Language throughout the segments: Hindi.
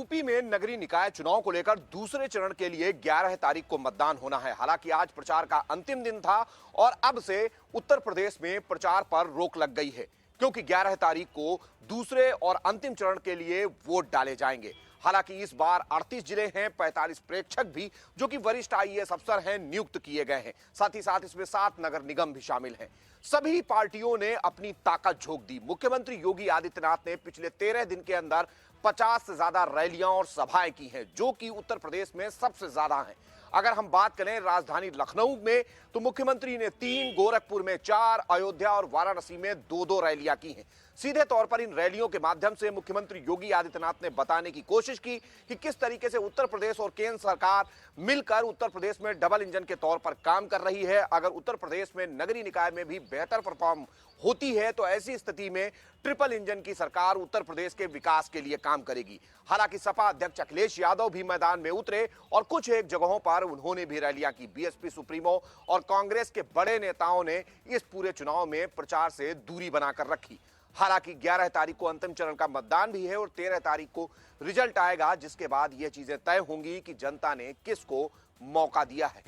यूपी में नगरीय निकाय चुनाव को लेकर दूसरे चरण के लिए 11 तारीख को मतदान होना है। हालांकि आज प्रचार का अंतिम दिन था और अब से उत्तर प्रदेश में प्रचार पर रोक लग गई है, क्योंकि 11 तारीख को दूसरे और अंतिम चरण के लिए वोट डाले जाएंगे। हालांकि इस बार 38 जिले हैं, 45 प्रेक्षक भी जो कि वरिष्ठ आईएएस अफसर हैं नियुक्त किए गए हैं। साथ ही साथ इसमें 7 नगर निगम भी शामिल हैं। सभी पार्टियों ने अपनी ताकत झोंक दी। मुख्यमंत्री योगी आदित्यनाथ ने पिछले 13 दिन के अंदर 50 से ज्यादा रैलियां और सभाएं की हैं, जो कि उत्तर प्रदेश में सबसे ज्यादा हैं। अगर हम बात करें राजधानी लखनऊ में, तो मुख्यमंत्री ने 3, गोरखपुर में 4, अयोध्या और वाराणसी में 2-2 रैलियां की हैं। सीधे तौर पर इन रैलियों के माध्यम से मुख्यमंत्री योगी आदित्यनाथ ने बताने की कोशिश की कि किस तरीके से उत्तर प्रदेश और केंद्र सरकार मिलकर उत्तर प्रदेश में डबल इंजन के तौर पर काम कर रही है। अगर उत्तर प्रदेश में नगरीय निकाय में भी बेहतर परफॉर्म होती है तो ऐसी स्थिति में ट्रिपल इंजन की सरकार उत्तर प्रदेश के विकास के लिए काम करेगी। हालांकि सपा अध्यक्ष अखिलेश यादव भी मैदान में उतरे और कुछ एक जगहों पर उन्होंने भी रैलियां की। बीएसपी सुप्रीमो और कांग्रेस के बड़े नेताओं ने इस पूरे चुनाव में प्रचार से दूरी बनाकर रखी। हालांकि 11 तारीख को अंतिम चरण का मतदान भी है और 13 तारीख को रिजल्ट आएगा, जिसके बाद यह चीजें तय होंगी कि जनता ने किसको मौका दिया है।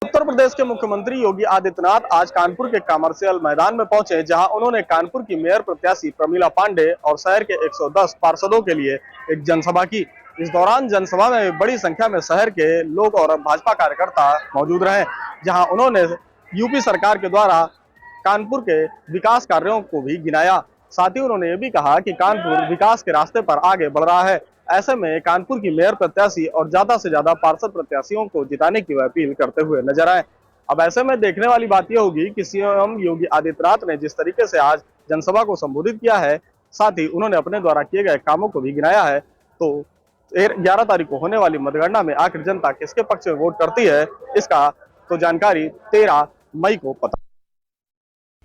उत्तर प्रदेश के मुख्यमंत्री योगी आदित्यनाथ आज कानपुर के कमर्शियल मैदान में पहुंचे, जहां उन्होंने कानपुर की मेयर प्रत्याशी प्रमिला पांडे और शहर के 110 पार्षदों के लिए एक जनसभा की। इस दौरान जनसभा में बड़ी संख्या में शहर के लोग और भाजपा कार्यकर्ता मौजूद रहे, जहां उन्होंने यूपी सरकार के द्वारा कानपुर के विकास कार्यों को भी गिनाया। साथ ही उन्होंने ये भी कहा कि कानपुर विकास के रास्ते पर आगे बढ़ रहा है। ऐसे में कानपुर की मेयर प्रत्याशी और ज्यादा से ज्यादा पार्षद प्रत्याशियों को जिताने की अपील करते हुए नजर आए। अब ऐसे में देखने वाली बात यह होगी कि सीएम योगी आदित्यनाथ ने जिस तरीके से आज जनसभा को संबोधित किया है, साथ ही उन्होंने अपने द्वारा किए गए कामों को भी गिनाया है, तो 11 तारीख को होने वाली मतगणना में आखिर जनता किसके पक्ष में वोट करती है, इसका तो जानकारी 13 मई को पता।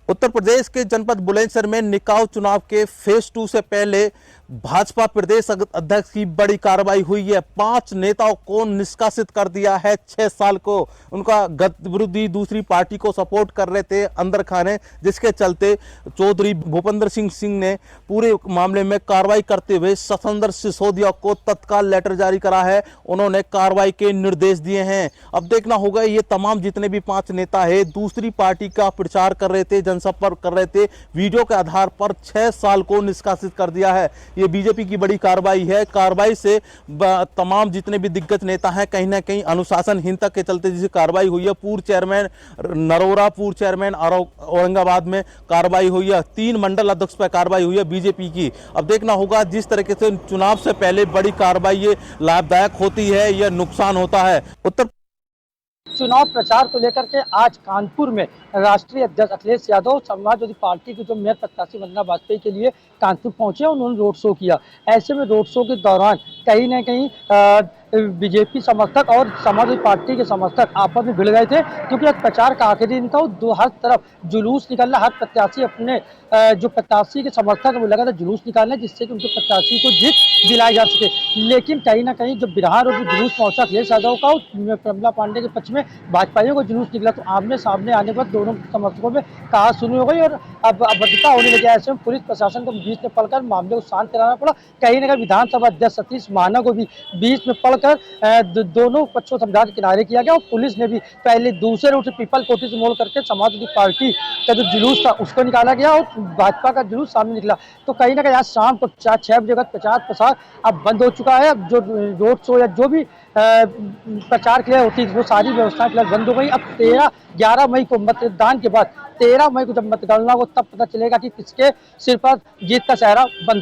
उत्तर प्रदेश के जनपद बुलंदशहर में निकाय चुनाव के फेज 2 से पहले भाजपा प्रदेश अध्यक्ष की बड़ी कार्रवाई हुई है। 5 नेताओं को निष्कासित कर दिया है 6 साल को। उनका गतिविधि दूसरी पार्टी को सपोर्ट कर रहे थे अंदर खाने, जिसके चलते चौधरी भूपेंद्र सिंह ने पूरे मामले में कार्रवाई करते हुए सतेंद्र सिसोदिया को तत्काल लेटर जारी करा है। उन्होंने कार्रवाई के निर्देश दिए हैं। अब देखना होगा ये तमाम जितने भी 5 नेता है दूसरी पार्टी का प्रचार कर रहे थे, जनसंपर्क कर रहे थे, वीडियो के आधार पर 6 साल को निष्कासित कर दिया है। ये बीजेपी की बड़ी कार्रवाई है। कार्रवाई से तमाम जितने भी दिग्गज नेता हैं कहीं ना कहीं अनुशासनहीनता के चलते जिसे कार्रवाई हुई है। पूर्व चेयरमैन नरोरा, पूर्व चेयरमैन औरंगाबाद में कार्रवाई हुई है। 3 मंडल अध्यक्ष पर कार्रवाई हुई है बीजेपी की। अब देखना होगा जिस तरीके से चुनाव से पहले बड़ी कार्रवाई ये लाभदायक होती है या नुकसान होता है। उत्तर चुनाव प्रचार को लेकर के आज कानपुर में राष्ट्रीय अध्यक्ष अखिलेश यादव समाजवादी पार्टी की जो मेयर प्रत्याशी वंदना वाजपेयी के लिए कानपुर पहुंचे, उन्होंने रोड शो किया। ऐसे में रोड शो के दौरान कहीं ना कहीं बीजेपी समर्थक और समाजवादी पार्टी के समर्थक आपस में भिड़ गए थे, क्योंकि आज प्रचार का आखिरी दिन था और हर तरफ जुलूस निकल रहा। हर प्रत्याशी अपने जो प्रत्याशी के समर्थक वो लगा था जुलूस निकालने, जिससे कि उनके प्रत्याशी को जीत दिलाई जा सके। लेकिन कहीं ना कहीं जब बिहार और जुलूस पहुंचा अखिलेश यादव का, प्रमिला पांडे के पक्ष में भाजपाइयों को जुलूस निकला, तो आमने सामने आने पर दोनों समर्थकों में कहा शुरू हो गई और अब अभद्रता होने लगी। ऐसे में पुलिस प्रशासन को बीच में पड़कर मामले को शांत कराना पड़ा। कहीं ना कहीं विधानसभा अध्यक्ष सतीश महाना को भी बीच में पड़कर दोनों पक्षों समझा के किनारे किया गया और पुलिस ने भी पहले दूसरे रूट से पीपल कोठी से मोड़ करके समाजवादी पार्टी का जो जुलूस था उसको निकाला गया और भाजपा का जुलूस सामने निकला। तो कहीं ना कहीं आज शाम को 6 बजे तक प्रचार प्रसार अब बंद हो चुका है। अब जो रोड शो या जो भी प्रचार के लिए होती वो सारी व्यवस्थाएं फिलहाल बंद हो गई। अब 11 मई को मतदान के बाद 13 मई को जब मतगणना हो तब पता चलेगा कि किसके सिर पर जीत का सेहरा बन।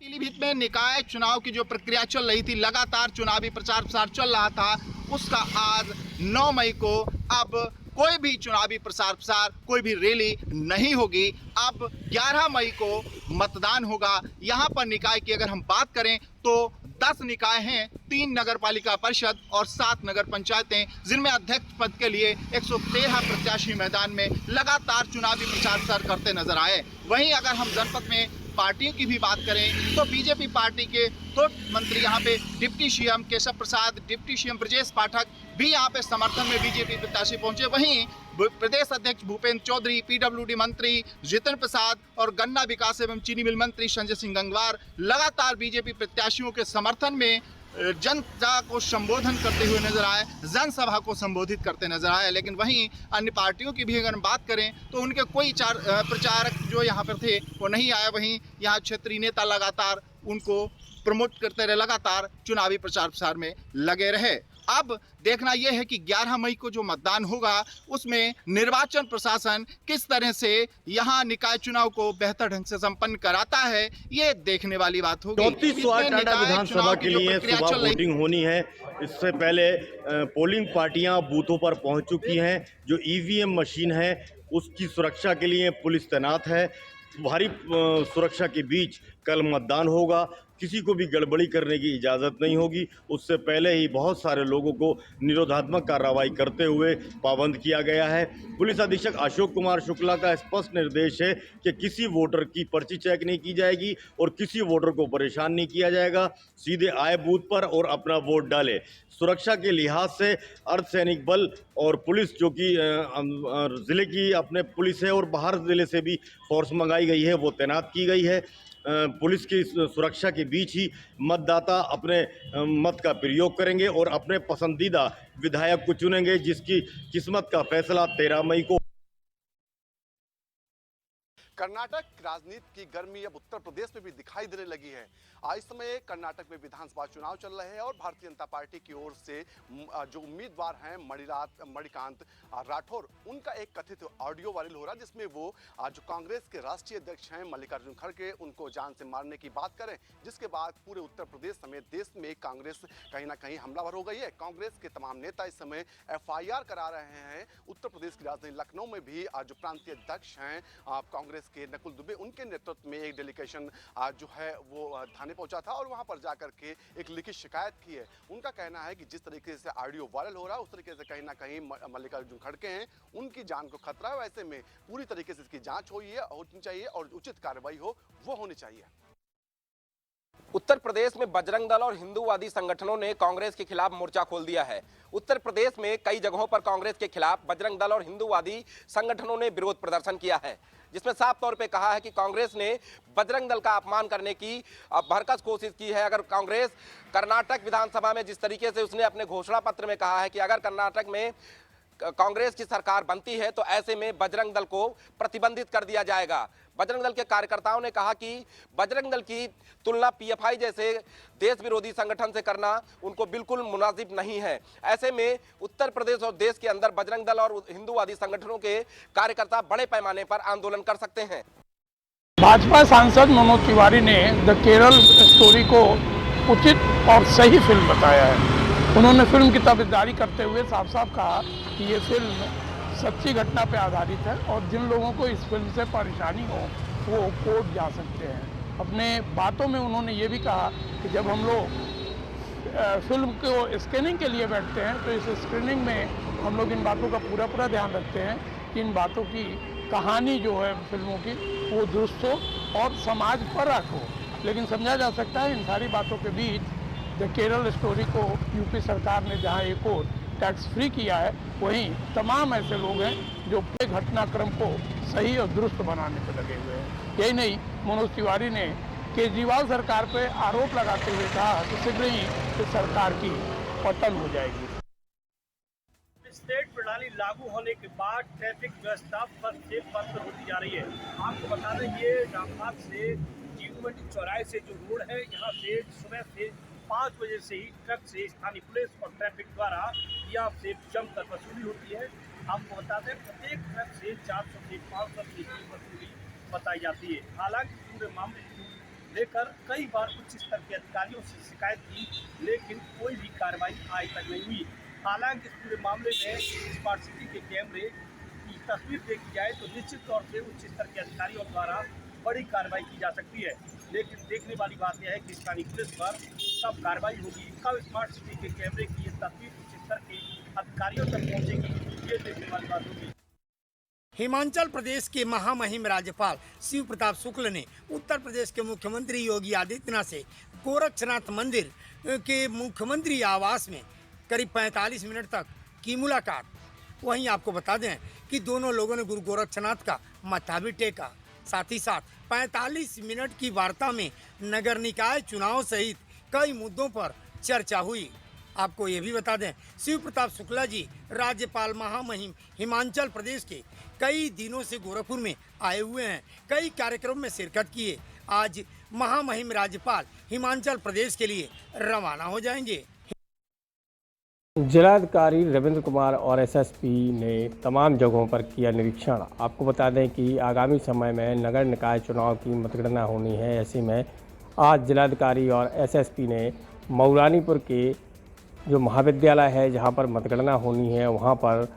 पीलीभीत में निकाय चुनाव की जो प्रक्रिया चल रही थी, लगातार चुनावी प्रचार प्रसार चल रहा था, उसका आज 9 मई को अब कोई भी चुनावी प्रसार कोई भी रैली नहीं होगी। अब 11 मई को मतदान होगा। यहाँ पर निकाय की अगर हम बात करें तो 10 निकाय हैं, 3 नगर पालिका परिषद और 7 नगर पंचायतें, जिनमें अध्यक्ष पद के लिए 113 प्रत्याशी मैदान में लगातार चुनावी प्रचार प्रसार करते नजर आए। वहीं अगर हम जनपद में पार्टियों की भी बात करें तो बीजेपी पार्टी के 2 मंत्री यहाँ पे deputy CM Keshav Prasad, deputy CM Brajesh Pathak भी यहाँ पे समर्थन में बीजेपी प्रत्याशी पहुंचे। वहीं प्रदेश अध्यक्ष भूपेंद्र चौधरी, पीडब्ल्यूडी मंत्री जितिन प्रसाद और गन्ना विकास एवं चीनी मिल मंत्री संजय सिंह गंगवार लगातार बीजेपी प्रत्याशियों के समर्थन में जनता को संबोधन करते हुए नजर आए, जनसभा को संबोधित करते नजर आए। लेकिन वहीं अन्य पार्टियों की भी अगर हम बात करें तो उनके कोई प्रचारक जो यहाँ पर थे वो नहीं आए। वहीं यहाँ क्षेत्रीय नेता लगातार उनको प्रमोट करते रहे, लगातार चुनावी प्रचार प्रसार में लगे रहे। अब देखना यह है कि 11 मई को जो मतदान होगा उसमें निर्वाचन प्रशासन किस तरह से यहाँ निकाय चुनाव को बेहतर ढंग से संपन्न कराता है, ये देखने वाली बात होगी। 34 वार्ड टाटा विधानसभा के लिए सुबह वोटिंग होनी है। इससे पहले पोलिंग पार्टियां बूथों पर पहुंच चुकी हैं। जो ईवीएम मशीन है उसकी सुरक्षा के लिए पुलिस तैनात है। भारी सुरक्षा के बीच कल मतदान होगा। किसी को भी गड़बड़ी करने की इजाज़त नहीं होगी। उससे पहले ही बहुत सारे लोगों को निरोधात्मक कार्रवाई करते हुए पाबंद किया गया है। पुलिस अधीक्षक अशोक कुमार शुक्ला का स्पष्ट निर्देश है कि किसी वोटर की पर्ची चेक नहीं की जाएगी और किसी वोटर को परेशान नहीं किया जाएगा। सीधे आए बूथ पर और अपना वोट डाले। सुरक्षा के लिहाज से अर्धसैनिक बल और पुलिस जो कि ज़िले की अपने पुलिस है और बाहर ज़िले से भी फोर्स मंगाई गई है, वो तैनात की गई है। पुलिस की सुरक्षा के बीच ही मतदाता अपने मत का प्रयोग करेंगे और अपने पसंदीदा विधायक को चुनेंगे, जिसकी किस्मत का फैसला 13 मई को। कर्नाटक राजनीति की गर्मी अब उत्तर प्रदेश में भी दिखाई देने लगी है। इस समय कर्नाटक में विधानसभा चुनाव चल रहे हैं और भारतीय जनता पार्टी की ओर से जो उम्मीदवार हैं मणिकांत राठौर, उनका एक कथित ऑडियो वायरल हो रहा है जिसमें वो जो कांग्रेस के राष्ट्रीय अध्यक्ष हैं मल्लिकार्जुन खड़गे, उनको जान से मारने की बात करें, जिसके बाद पूरे उत्तर प्रदेश समेत देश में कांग्रेस कहीं ना कहीं हमलावर हो गई है। कांग्रेस के तमाम नेता इस समय FIR करा रहे हैं। उत्तर प्रदेश की राजधानी लखनऊ में भी जो प्रांतीय अध्यक्ष हैं कांग्रेस के नकुल दुबे, उनके नेतृत्व में एक डेलीगेशन जो है वो थाने पहुंचा था और वहां पर जाकर के एक लिखित शिकायत की है। उनका कहना है कि जिस तरीके से ऑडियो वायरल हो रहा है उस तरीके से कहीं ना कहीं मल्लिकार्जुन खड़गे हैं, उनकी जान को खतरा है। वैसे में पूरी तरीके से इसकी जांच होनी चाहिए और उचित कार्रवाई वो होनी चाहिए। उत्तर प्रदेश में बजरंग दल और हिंदूवादी संगठनों ने कांग्रेस के खिलाफ मोर्चा खोल दिया है। उत्तर प्रदेश में कई जगहों पर कांग्रेस के खिलाफ बजरंग दल और हिंदूवादी संगठनों ने विरोध प्रदर्शन किया है, जिसमें साफ तौर पे कहा है कि कांग्रेस ने बजरंग दल का अपमान करने की भरकस कोशिश की है। अगर कांग्रेस कर्नाटक विधानसभा में जिस तरीके से उसने अपने घोषणा पत्र में कहा है कि अगर कर्नाटक में कांग्रेस की सरकार बनती है तो ऐसे में बजरंग दल को प्रतिबंधित कर दिया जाएगा। बजरंग दल के कार्यकर्ताओं ने कहा कि बजरंग दल की तुलना PFI जैसे देश विरोधी संगठन से करना उनको बिल्कुल मुनासिब नहीं है। ऐसे में उत्तर प्रदेश और देश के अंदर बजरंग दल और हिंदूवादी संगठनों के कार्यकर्ता बड़े पैमाने पर आंदोलन कर सकते हैं। भाजपा सांसद मनोज तिवारी ने द केरल स्टोरी को उचित और सही फिल्म बताया है। उन्होंने फिल्म की ताबेदारी करते हुए साफ साफ कहा कि ये फिल्म सच्ची घटना पर आधारित है और जिन लोगों को इस फिल्म से परेशानी हो वो कोर्ट जा सकते हैं। अपने बातों में उन्होंने ये भी कहा कि जब हम लोग फिल्म को स्क्रीनिंग के लिए बैठते हैं तो इस स्क्रीनिंग में हम लोग इन बातों का पूरा ध्यान रखते हैं कि इन बातों की कहानी जो है फिल्मों की वो दुरुस्त हो और समाज परख हो। लेकिन समझा जा सकता है इन सारी बातों के बीच द केरल स्टोरी को यूपी सरकार ने जहां एक और टैक्स फ्री किया है, वहीं तमाम ऐसे लोग हैं जो पूरे घटनाक्रम को सही और दुरुस्त बनाने पर लगे हुए हैं। यही नहीं, मनोज तिवारी ने केजरीवाल सरकार पर आरोप लगाते हुए कहा कि शीघ्र ही इस सरकार की पतन हो जाएगी। स्टेट प्रणाली लागू होने के बाद ट्रैफिक व्यवस्था बंद से बंद होती जा रही है। आपको बता दें ये रामनाथ से जीवमंडी चौराहे से जो रोड है, यहाँ से सुबह से 5 बजे से ही ट्रक से स्थानीय पुलिस और ट्रैफिक द्वारा यहाँ से जमकर वसूली होती है। आपको बता दें प्रत्येक ट्रक से 400 से 500 की वसूली बताई जाती है। हालांकि पूरे मामले को लेकर कई बार उच्च स्तर के अधिकारियों से शिकायत की, लेकिन कोई भी कार्रवाई आज तक नहीं हुई। हालांकि इस पूरे मामले में स्मार्ट सिटी के कैमरे की तस्वीर देखी जाए तो निश्चित तौर से उच्च स्तर के अधिकारियों द्वारा बड़ी कार्रवाई की जा सकती है। लेकिन देखने वाली बात यह है कि स्थानीय पुलिस पर कब कार्रवाई होगी, कब स्मार्ट सिटी के कैमरे की ये तस्वीर उच्च स्तर के अधिकारियों तक पहुंचेगी, ये देखने वाली बात होगी। हिमाचल प्रदेश के महामहिम राज्यपाल शिव प्रताप शुक्ल ने उत्तर प्रदेश के मुख्यमंत्री योगी आदित्यनाथ से गोरक्षनाथ मंदिर के मुख्यमंत्री आवास में करीब 45 मिनट तक की मुलाकात वहीं आपको बता दें कि दोनों लोगों ने गुरु गोरक्षनाथ का मत्था भी टेका। साथ ही साथ 45 मिनट की वार्ता में नगर निकाय चुनाव सहित कई मुद्दों पर चर्चा हुई। आपको ये भी बता दें, शिव प्रताप शुक्ला जी राज्यपाल महामहिम हिमाचल प्रदेश के कई दिनों से गोरखपुर में आए हुए हैं, कई कार्यक्रम में शिरकत किए। आज महामहिम राज्यपाल हिमाचल प्रदेश के लिए रवाना हो जाएंगे। जिलाधिकारी रविंद्र कुमार और एसएसपी ने तमाम जगहों पर किया निरीक्षण। आपको बता दें कि आगामी समय में नगर निकाय चुनाव की मतगणना होनी है। ऐसे में आज जिलाधिकारी और एसएसपी ने मऊरानीपुर के जो महाविद्यालय है जहां पर मतगणना होनी है वहां पर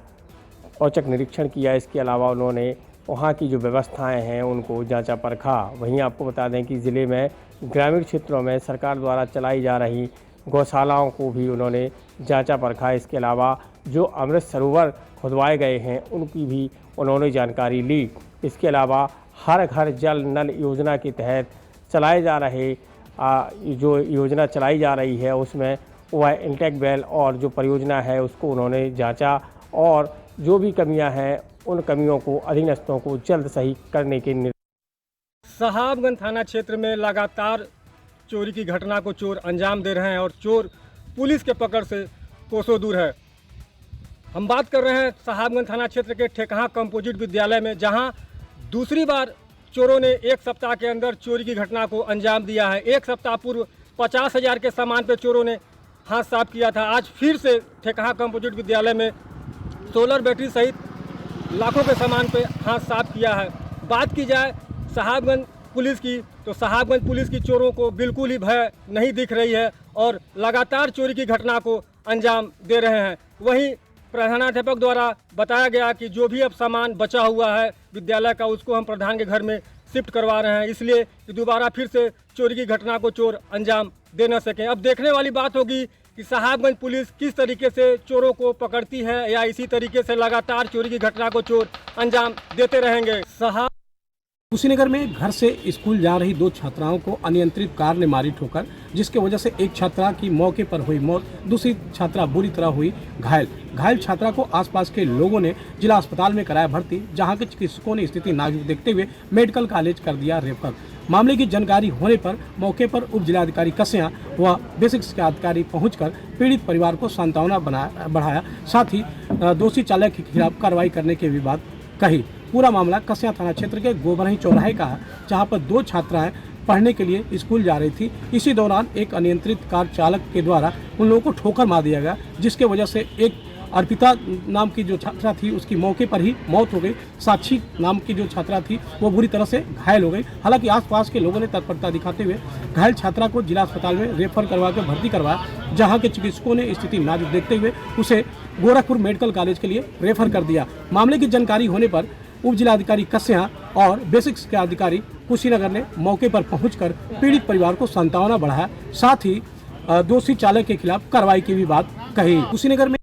औचक निरीक्षण किया। इसके अलावा उन्होंने वहां की जो व्यवस्थाएं हैं उनको जांचा परखा। वहीं आपको बता दें कि ज़िले में ग्रामीण क्षेत्रों में सरकार द्वारा चलाई जा रही गौशालाओं को भी उन्होंने जांचा परखा। इसके अलावा जो अमृत सरोवर खुदवाए गए हैं उनकी भी उन्होंने जानकारी ली। इसके अलावा हर घर जल नल योजना के तहत चलाए जा रहे जो योजना चलाई जा रही है उसमें वह इंटेक वेल और जो परियोजना है उसको उन्होंने जांचा और जो भी कमियां हैं उन कमियों को अधीनस्थों को जल्द सही करने के निर्देश। साहबगंज थाना क्षेत्र में लगातार चोरी की घटना को चोर अंजाम दे रहे हैं और चोर पुलिस के पकड़ से कोसों दूर है। हम बात कर रहे हैं साहबगंज थाना क्षेत्र के ठेकहा कंपोजिट विद्यालय में, जहां दूसरी बार चोरों ने एक सप्ताह के अंदर चोरी की घटना को अंजाम दिया है। एक सप्ताह पूर्व 50,000 के सामान पर चोरों ने हाथ साफ किया था। आज फिर से ठेकहा कंपोजिट विद्यालय में सोलर बैटरी सहित लाखों के सामान पे हाथ साफ किया है। बात की जाए साहबगंज पुलिस की तो साहबगंज पुलिस की चोरों को बिल्कुल ही भय नहीं दिख रही है और लगातार चोरी की घटना को अंजाम दे रहे हैं। वहीं प्रधानाध्यापक द्वारा बताया गया कि जो भी अब सामान बचा हुआ है विद्यालय का उसको हम प्रधान के घर में शिफ्ट करवा रहे हैं, इसलिए कि दोबारा फिर से चोरी की घटना को चोर अंजाम दे न सकें। अब देखने वाली बात होगी कि साहबगंज पुलिस किस तरीके से चोरों को पकड़ती है या इसी तरीके से लगातार चोरी की घटना को चोर अंजाम देते रहेंगे। कुशीनगर में घर से स्कूल जा रही 2 छात्राओं को अनियंत्रित कार ने मारी ठोकर, जिसके वजह से एक छात्रा की मौके पर हुई मौत, दूसरी छात्रा बुरी तरह हुई घायल। घायल छात्रा को आसपास के लोगों ने जिला अस्पताल में कराया भर्ती, जहां के चिकित्सकों ने स्थिति नाजुक देखते हुए मेडिकल कॉलेज कर दिया रेफर। मामले की जानकारी होने पर मौके पर उप जिलाधिकारी कस्या व बेसिक शिक्षा अधिकारी पहुंचकर पीड़ित परिवार को सांत्वना बढ़ाया, साथ ही दोषी चालक के खिलाफ कार्रवाई करने की भी बात कही। पूरा मामला कस्या थाना क्षेत्र के गोबरही चौराहे का है, जहां पर 2 छात्राएं पढ़ने के लिए स्कूल जा रही थी। इसी दौरान एक अनियंत्रित कार चालक के द्वारा उन लोगों को ठोकर मार दिया गया, जिसके वजह से एक अर्पिता नाम की जो छात्रा थी उसकी मौके पर ही मौत हो गई। साक्षी नाम की जो छात्रा थी वो बुरी तरह से घायल हो गई। हालांकि आसपास के लोगों ने तत्परता दिखाते हुए घायल छात्रा को जिला अस्पताल में रेफर करवा कर भर्ती करवाया, जहां के चिकित्सकों ने स्थिति नाजुक देखते हुए उसे गोरखपुर मेडिकल कॉलेज के लिए रेफर कर दिया। मामले की जानकारी होने पर उप जिलाधिकारी कस्या और बेसिक शिक्षा अधिकारी कुशीनगर ने मौके पर पहुंचकर पीड़ित परिवार को सांत्वना बढ़ाया, साथ ही दोषी चालक के खिलाफ कार्रवाई की भी बात कही। कुशीनगर में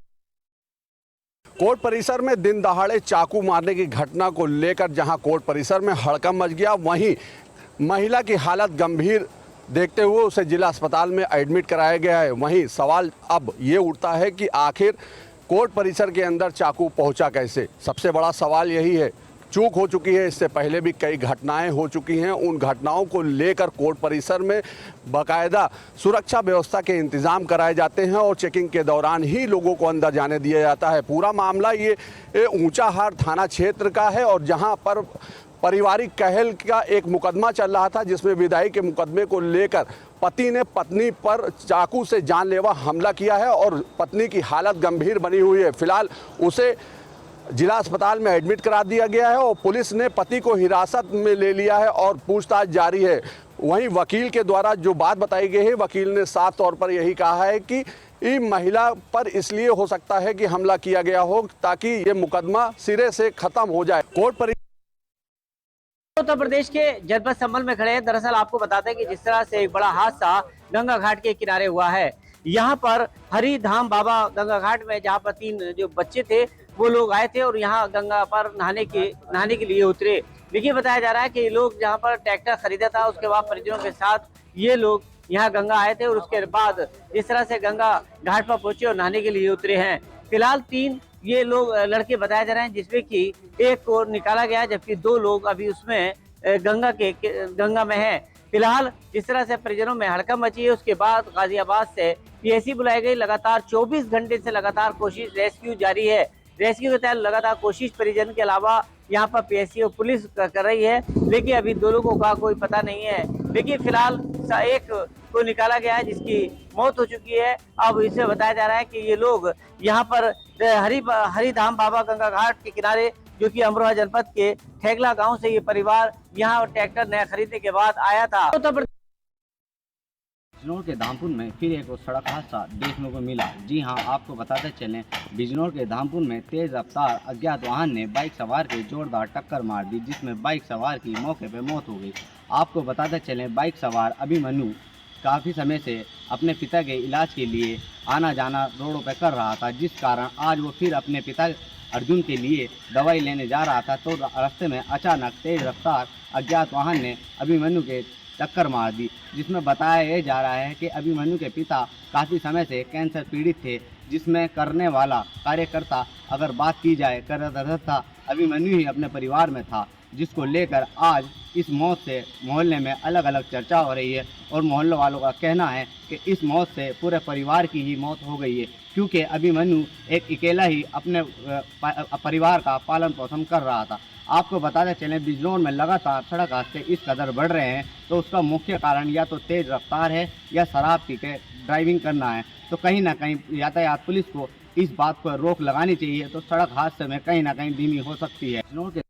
कोर्ट परिसर में दिन दहाड़े चाकू मारने की घटना को लेकर जहां कोर्ट परिसर में हड़कंप मच गया, वहीं महिला की हालत गंभीर देखते हुए उसे जिला अस्पताल में एडमिट कराया गया है। वहीं सवाल अब ये उठता है कि आखिर कोर्ट परिसर के अंदर चाकू पहुंचा कैसे। सबसे बड़ा सवाल यही है। चूक हो चुकी है, इससे पहले भी कई घटनाएं हो चुकी हैं। उन घटनाओं को लेकर कोर्ट परिसर में बाकायदा सुरक्षा व्यवस्था के इंतजाम कराए जाते हैं और चेकिंग के दौरान ही लोगों को अंदर जाने दिया जाता है। पूरा मामला ये ऊंचाहार थाना क्षेत्र का है और जहां पर पारिवारिक कहल का एक मुकदमा चल रहा था, जिसमें विदाई के मुकदमे को लेकर पति ने पत्नी पर चाकू से जानलेवा हमला किया है और पत्नी की हालत गंभीर बनी हुई है। फिलहाल उसे जिला अस्पताल में एडमिट करा दिया गया है और पुलिस ने पति को हिरासत में ले लिया है और पूछताछ जारी है। वहीं वकील के द्वारा जो बात बताई गई है, वकील ने साफ तौर पर यही कहा है कि ये महिला पर इसलिए हो सकता है कि हमला किया गया हो ताकि ये मुकदमा सिरे से खत्म हो जाए। कोर्ट पर उत्तर प्रदेश के जनपद संभल में खड़े हैं। दरअसल आपको बताते हैं कि जिस तरह से एक बड़ा हादसा गंगा घाट के किनारे हुआ है, यहाँ पर हरिधाम बाबा गंगा घाट में जहाँ पर 3 जो बच्चे थे वो लोग आए थे और यहाँ गंगा पर नहाने के लिए उतरे। देखिए बताया जा रहा है कि ये लोग जहाँ पर ट्रैक्टर खरीदा था उसके बाद परिजनों के साथ ये लोग यहाँ गंगा आए थे और उसके बाद जिस तरह से गंगा घाट पर पहुंचे और नहाने के लिए उतरे हैं। फिलहाल 3 ये लोग लड़के बताए जा रहे हैं, जिसमें कि एक को निकाला गया जबकि 2 लोग अभी उसमें गंगा में है। फिलहाल जिस तरह से परिजनों में हड़कंप मची है, उसके बाद गाजियाबाद से पीएसी बुलाई गई। लगातार 24 घंटे से लगातार कोशिश रेस्क्यू जारी है। रेस्क्यू के तहत लगातार कोशिश परिजन के अलावा यहाँ पर पीएसी और पुलिस कर रही है, लेकिन अभी 2 लोगों का कोई पता नहीं है। लेकिन फिलहाल एक को निकाला गया है जिसकी मौत हो चुकी है। अब इसे बताया जा रहा है कि ये लोग यहाँ पर हरिधाम बाबा गंगा घाट के किनारे, जो कि अमरोहा जनपद के ठेगला गांव से ये परिवार यहाँ ट्रैक्टर नया खरीदने के बाद आया था। बिजनौर के धामपुर में फिर एक सड़क हादसा देखने को मिला। जी हां, आपको बताते चलें, बिजनौर के धामपुर में तेज रफ्तार अज्ञात वाहन ने बाइक सवार के जोरदार टक्कर मार दी, जिसमें बाइक सवार की मौके पर मौत हो गई। आपको बताते चलें, बाइक सवार अभिमन्यु काफ़ी समय से अपने पिता के इलाज के लिए आना जाना रोडों पर कर रहा था, जिस कारण आज वो फिर अपने पिता अर्जुन के लिए दवाई लेने जा रहा था, तो रास्ते में अचानक तेज रफ्तार अज्ञात वाहन ने अभिमन्यु के टक्कर मार दी, जिसमें बताया जा रहा है कि अभिमन्यु के पिता काफ़ी समय से कैंसर पीड़ित थे, जिसमें करने वाला कार्यकर्ता अगर बात की जाए था अभिमन्यु ही अपने परिवार में था, जिसको लेकर आज इस मौत से मोहल्ले में अलग अलग चर्चा हो रही है और मोहल्ले वालों का कहना है कि इस मौत से पूरे परिवार की ही मौत हो गई है, क्योंकि अभिमन्यु एक अकेला ही अपने परिवार का पालन पोषण कर रहा था। आपको बताते चलें, बिजनौर में लगातार सड़क हादसे इस कदर बढ़ रहे हैं, तो उसका मुख्य कारण या तो तेज़ रफ्तार है या शराब पी के ड्राइविंग करना है। तो कहीं ना कहीं यातायात पुलिस को इस बात पर रोक लगानी चाहिए, तो सड़क हादसे में कहीं ना कहीं धीमी हो सकती है। बिजनौर के